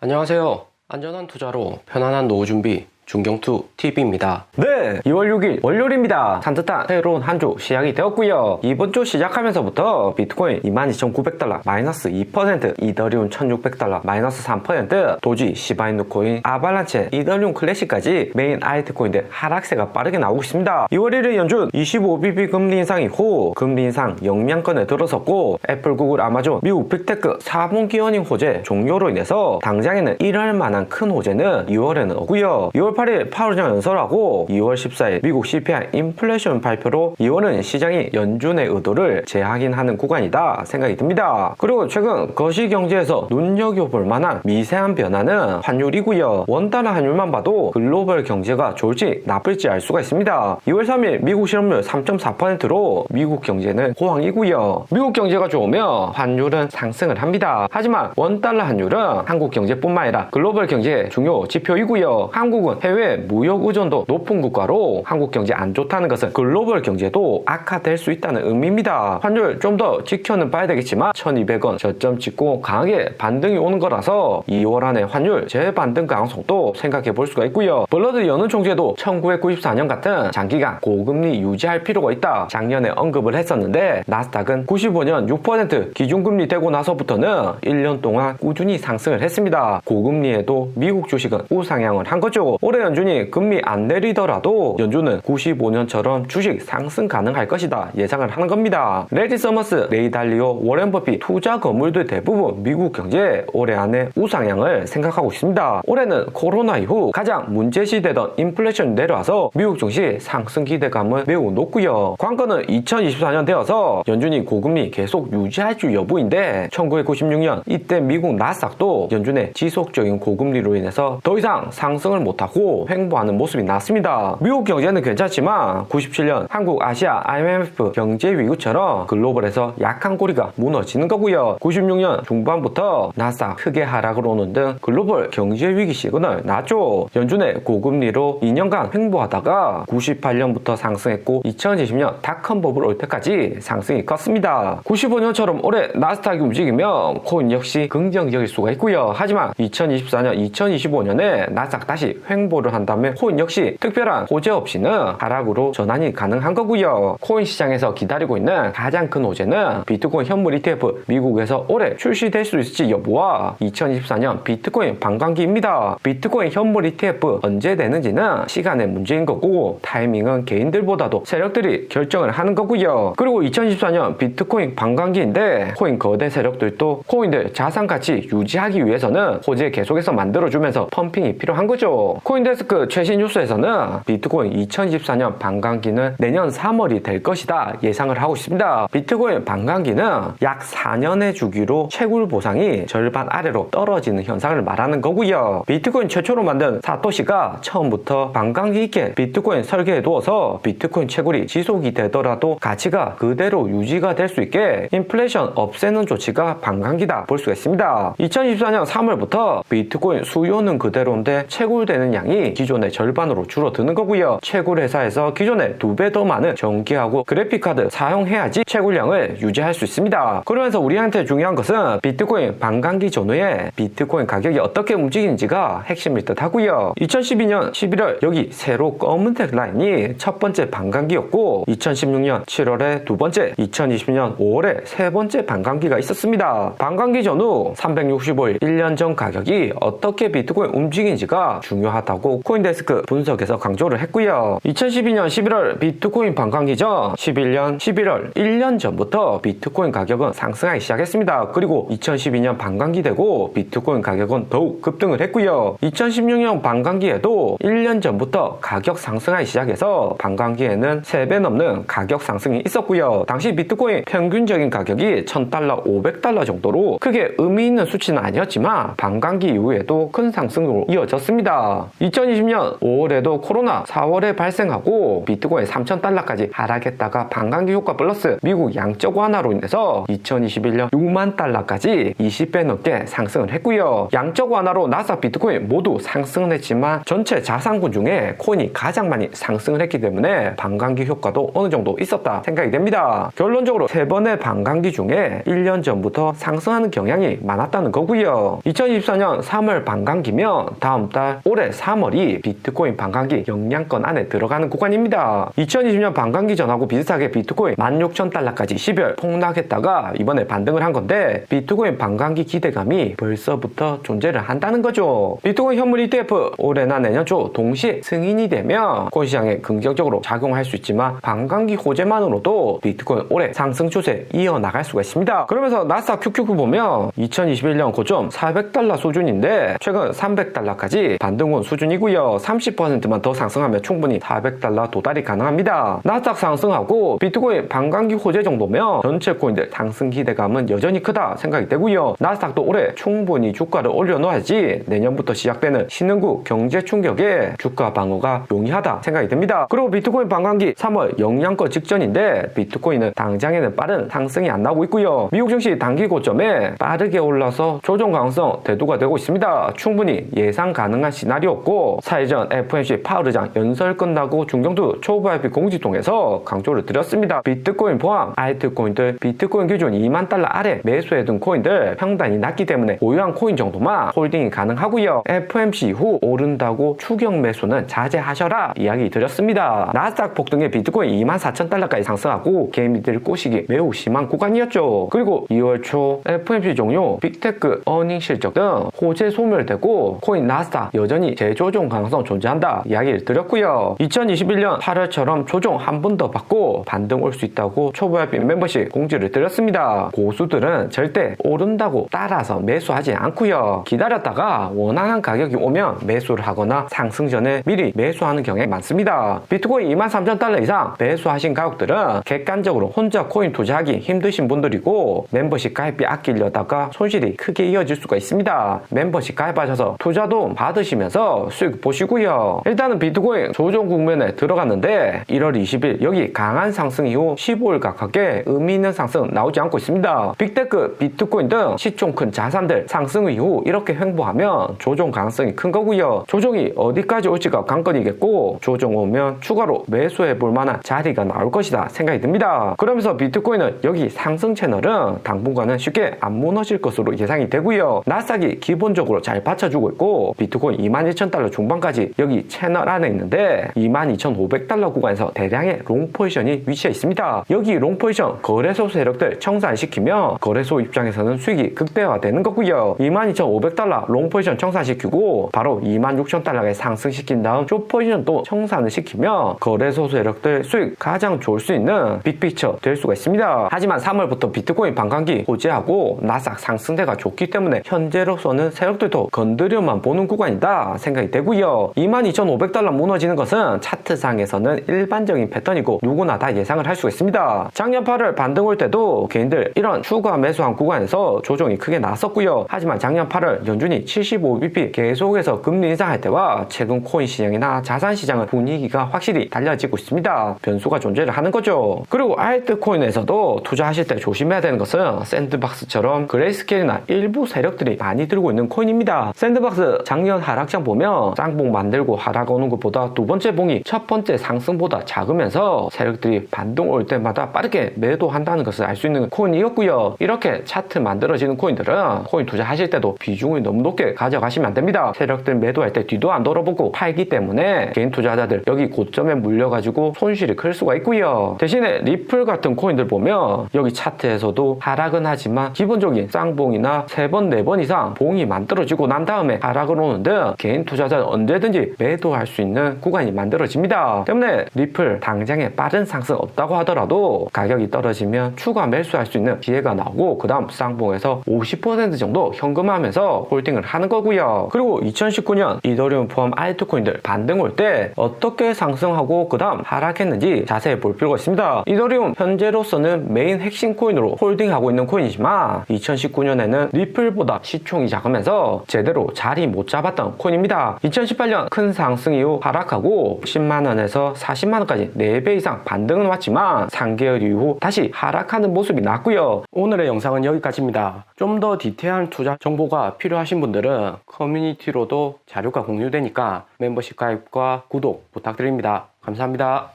안녕하세요. 안전한 투자로 편안한 노후 준비 중경투 TV입니다. 네, 2월 6일 월요일입니다. 산뜻한 새로운 한 주 시작이 되었고요. 이번 주 시작하면서부터 비트코인 22,900달러 마이너스 2%, 이더리움 1,600달러 마이너스 3%, 도지, 시바이누 코인, 아발란체, 이더리움 클래식까지 메인 알트코인들 하락세가 빠르게 나오고 있습니다. 2월 1일 연준 25bp 금리 인상 이후 금리 인상 영향권에 들어섰고, 애플, 구글, 아마존, 미국 빅테크 4분기 어닝 호재 종료로 인해서 당장에는 일할 만한 큰 호재는 2월에는 오고요. 2월 8일 파월정 연설하고 2월 14일 미국 CPI 인플레이션 발표로 2월은 시장이 연준의 의도를 재확인하는 구간이다 생각이 듭니다. 그리고 최근 거시경제에서 눈여겨볼 만한 미세한 변화는 환율이고요. 원달러 환율만 봐도 글로벌 경제가 좋을지 나쁠지 알 수가 있습니다. 2월 3일 미국 실업률 3.4%로 미국 경제는 호황이고요. 미국 경제가 좋으면 환율은 상승을 합니다. 하지만 원달러 환율은 한국 경제뿐만 아니라 글로벌 경제의 중요 지표이고요. 한국은 해외 무역 의존도 높은 국가로 한국 경제 안 좋다는 것은 글로벌 경제도 악화될 수 있다는 의미입니다. 환율 좀 더 지켜는 봐야 되겠지만 1200원 저점 찍고 강하게 반등이 오는 거라서 2월 안에 환율 재반등 가능성도 생각해 볼 수가 있고요. 벌러드 연은 총재도 1994년 같은 장기간 고금리 유지할 필요가 있다 작년에 언급을 했었는데, 나스닥은 95년 6% 기준금리 되고 나서부터는 1년 동안 꾸준히 상승을 했습니다. 고금리에도 미국 주식은 우상향을 한 거죠. 올해 연준이 금리 안 내리더라도 연준은 95년처럼 주식 상승 가능할 것이다 예상을 하는 겁니다. 레디 서머스, 레이 달리오, 워렌 버핏 투자 건물들 대부분 미국 경제 올해 안에 우상향을 생각하고 있습니다. 올해는 코로나 이후 가장 문제시되던 인플레이션이 내려와서 미국 증시 상승 기대감은 매우 높고요. 관건은 2024년 되어서 연준이 고금리 계속 유지할지 여부인데, 1996년 이때 미국 나스닥도 연준의 지속적인 고금리로 인해서 더 이상 상승을 못하고 횡보하는 모습이 나왔습니다. 미국 경제는 괜찮지만 97년 한국, 아시아, IMF 경제위기처럼 글로벌에서 약한 고리가 무너지는 거고요. 96년 중반부터 나스닥 크게 하락을 오는 등 글로벌 경제위기 시그널 나왔죠. 연준의 고금리로 2년간 횡보하다가 98년부터 상승했고 2020년 닷컴 버블 올 때까지 상승이 컸습니다. 95년처럼 올해 나스닥이 움직이면 코인 역시 긍정적일 수가 있고요. 하지만 2024년, 2025년에 나스닥 다시 횡보를 한다면 코인 역시 특별한 호재 없이는 하락으로 전환이 가능한 거고요. 코인 시장에서 기다리고 있는 가장 큰 호재는 비트코인 현물 ETF 미국에서 올해 출시될 수 있을지 여부와 2024년 비트코인 반감기입니다. 비트코인 현물 ETF 언제 되는지는 시간의 문제인 거고, 타이밍은 개인들보다도 세력들이 결정을 하는 거고요. 그리고 2024년 비트코인 반감기인데 코인 거대 세력들도 코인들 자산 가치 유지하기 위해서는 호재 계속해서 만들어주면서 펌핑이 필요한 거죠. 코인데스크 최신 뉴스에서는 비트코인 2024년 반감기는 내년 3월이 될 것이다 예상을 하고 있습니다. 비트코인 반감기는 약 4년의 주기로 채굴 보상이 절반 아래로 떨어지는 현상을 말하는 거고요. 비트코인 최초로 만든 사토시가 처음부터 반감기 있게 비트코인 설계해 두어서 비트코인 채굴이 지속이 되더라도 가치가 그대로 유지가 될 수 있게 인플레이션 없애는 조치가 반감기다 볼 수가 있습니다. 2024년 3월부터 비트코인 수요는 그대로인데 채굴되는 양이 기존의 절반으로 줄어드는 거고요. 채굴 회사에서 기존에 2배 더 많은 전기하고 그래픽카드 사용해야지 채굴량을 유지할 수 있습니다. 그러면서 우리한테 중요한 것은 비트코인 반감기 전후에 비트코인 가격이 어떻게 움직이는지가 핵심일 듯 하고요. 2012년 11월 여기 세로 검은색 라인이 첫 번째 반감기였고, 2016년 7월에 두 번째, 2020년 5월에 세 번째 반감기가 있었습니다. 반감기 전후 365일 1년 전 가격이 어떻게 비트코인 움직이는지가 중요하다고 코인데스크 분석에서 강조를 했고요. 2012년 11월 비트코인 반감기 전 11년 11월 1년 전부터 비트코인 가격은 상승하기 시작했습니다. 그리고 2012년 반감기 되고 비트코인 가격은 더욱 급등을 했고요. 2016년 반감기에도 1년 전부터 가격 상승하기 시작해서 반감기에는 3배 넘는 가격 상승이 있었고요. 당시 비트코인 평균적인 가격이 $1,000, $500 정도로 크게 의미 있는 수치는 아니었지만 반감기 이후에도 큰 상승으로 이어졌습니다. 2020년 5월에도 코로나 4월에 발생하고 비트코인 3,000달러까지 하락했다가 반감기 효과 플러스 미국 양적 완화로 인해서 2021년 6만 달러까지 20배 넘게 상승을 했고요. 양적 완화로 나스닥 비트코인 모두 상승을 했지만 전체 자산군 중에 코인이 가장 많이 상승을 했기 때문에 반감기 효과도 어느 정도 있었다 생각이 됩니다. 결론적으로 3번의 반감기 중에 1년 전부터 상승하는 경향이 많았다는 거고요. 2024년 3월 반감기면 다음 달 올해 3월이 비트코인 반감기 영향권 안에 들어가는 구간입니다. 2020년 반감기 전하고 비슷하게 비트코인 16,000달러까지 12월 폭락했다가 이번에 반등을 한 건데 비트코인 반감기 기대감이 벌써부터 존재를 한다는 거죠. 비트코인 현물 ETF 올해나 내년 초 동시에 승인이 되면 코인 시장에 긍정적으로 작용할 수 있지만 반감기 호재만으로도 비트코인 올해 상승 추세 이어나갈 수가 있습니다. 그러면서 나스닥 QQQ 보면 2021년 고점 400달러 수준인데 최근 300달러까지 반등온 수준이고요. 30%만 더 상승하면 충분히 400달러 도달이 가능합니다. 나스닥 상승하고 비트코인 반감기 호재 정도면 전체 코인들 상승 기대감은 여전히 크다 생각이 되고요. 나스닥도 올해 충분히 주가를 올려놓아야지 내년부터 시작되는 신흥국 경제 충격에 주가 방어가 용이하다 생각이 됩니다. 그리고 비트코인 반감기 3월 영양권 직전인데 비트코인은 당장에는 빠른 상승이 안 나오고 있고요. 미국 증시 단기 고점에 빠르게 올라서 조정 가능성 대두가 되고 있습니다. 충분히 예상 가능한 시나리오였고 사회전 FOMC 파월 의장 연설 끝나고 중경투 초보 발표 공지 통해서 강조를 드렸습니다. 비트코인 포함 알트코인들 비트코인 기준 2만 달러 아래 매수해둔 코인들 평단이 낮기 때문에 보유한 코인 정도만 홀딩이 가능하고요. FOMC 이후 오른다고 추격 매수는 자제하셔라 이야기 드렸습니다. 나스닥 폭등에 비트코인 24,000달러까지 상승하고 개미들 꼬시기 매우 심한 구간이었죠. 그리고 2월 초 FOMC 종료, 빅테크 어닝 실적 등 호재 소멸되고 코인 나스닥 여전히 재조정 가능성 존재한다 이야기를 드렸고요. 2021년 8월처럼 조정 한 번 더 받고 반등 올 수 있다고 초보 VIP 멤버십 공지를 드렸습니다. 고수들은 절대 오른다고 따라서 매수하지 않고요. 기다렸다가 원하는 가격이 오면 매수를 하거나 상승 전에 미리 매수하는 경향이 많습니다. 비트코인 23,000달러 이상 매수하신 가격들은 객관적으로 혼자 코인 투자하기 힘드신 분들이고 멤버십 가입비 아끼려다가 손실이 크게 이어질 수가 있습니다. 멤버십 가입하셔서 투자 도움 받으시면서 수익 보시고요. 일단은 비트코인 조정 국면에 들어갔는데 1월 20일 여기 강한 상승 이후 15일 가깝게 의미 있는 상승 나오지 않고 있습니다. 빅테크, 비트코인 등 시총 큰 자산들 상승 이후 이렇게 횡보하면 조정 가능성이 큰 거고요. 조정이 어디까지 올지가 관건이겠고 조정 오면 추가로 매수해 볼 만한 자리가 나올 것이다 생각이 듭니다. 그러면서 비트코인은 여기 상승 채널은 당분간은 쉽게 안 무너질 것으로 예상이 되고요. 나스닥이 기본적으로 잘 받쳐주고 있고 비트코인 22,000달러 중반까지 여기 채널 안에 있는데 22,500달러 구간에서 대량의 롱 포지션이 위치해 있습니다. 여기 롱 포지션 거래소 세력들 청산시키면 거래소 입장에서는 수익이 극대화되는 거고요. 22,500달러 롱 포지션 청산시키고 바로 26,000달러에 상승시킨 다음 숏 포지션도 청산을 시키면 거래소 세력들 수익 가장 좋을 수 있는 빅피처 될 수가 있습니다. 하지만 3월부터 비트코인 반감기 호재하고 나스닥 상승세가 좋기 때문에 현재로서는 세력들도 건드려만 보는 구간이다 생각이 되고요. 22,500달러 무너지는 것은 차트상에서는 일반적인 패턴이고 누구나 다 예상을 할 수가 있습니다. 작년 8월 반등 올 때도 개인들 이런 추가 매수한 구간에서 조정이 크게 나왔었고요. 하지만 작년 8월 연준이 75bp 계속해서 금리 인상할 때와 최근 코인 시장이나 자산 시장은 분위기가 확실히 달라지고 있습니다. 변수가 존재를 하는 거죠. 그리고 알트코인에서도 투자하실 때 조심해야 되는 것은 샌드박스처럼 그레이스케일이나 일부 세력들이 많이 들고 있는 코인입니다. 샌드박스 작년 하락장 보면 쌍봉 만들고 하락 오는 것보다 두 번째 봉이 첫 번째 상승보다 작으면서 세력들이 반등 올 때마다 빠르게 매도한다는 것을 알 수 있는 코인이었고요. 이렇게 차트 만들어지는 코인들은 코인 투자하실 때도 비중을 너무 높게 가져가시면 안 됩니다. 세력들 매도할 때 뒤도 안 돌아보고 팔기 때문에 개인 투자자들 여기 고점에 물려가지고 손실이 클 수가 있고요. 대신에 리플 같은 코인들 보면 여기 차트에서도 하락은 하지만 기본적인 쌍봉이나 3번, 4번 이상 봉이 만들어지고 난 다음에 하락을 오는 등 개인 투자자는 언제든지 매도할 수 있는 구간이 만들어집니다. 때문에 리플 당장에 빠른 상승 없다고 하더라도 가격이 떨어지면 추가 매수할 수 있는 기회가 나오고 그 다음 쌍봉에서 50% 정도 현금화하면서 홀딩을 하는 거고요. 그리고 2019년 이더리움 포함 알트코인들 반등 올 때 어떻게 상승하고 그 다음 하락했는지 자세히 볼 필요가 있습니다. 이더리움 현재로서는 메인 핵심 코인으로 홀딩하고 있는 코인이지만 2019년에는 리플보다 시총이 작으면서 제대로 자리 못 잡았던 코인입니다. 있습니다. 2018년 큰 상승 이후 하락하고 10만원에서 40만원까지 4배 이상 반등은 왔지만 3개월 이후 다시 하락하는 모습이 났고요. 오늘의 영상은 여기까지입니다. 좀 더 디테일한 투자 정보가 필요하신 분들은 커뮤니티로도 자료가 공유되니까 멤버십 가입과 구독 부탁드립니다. 감사합니다.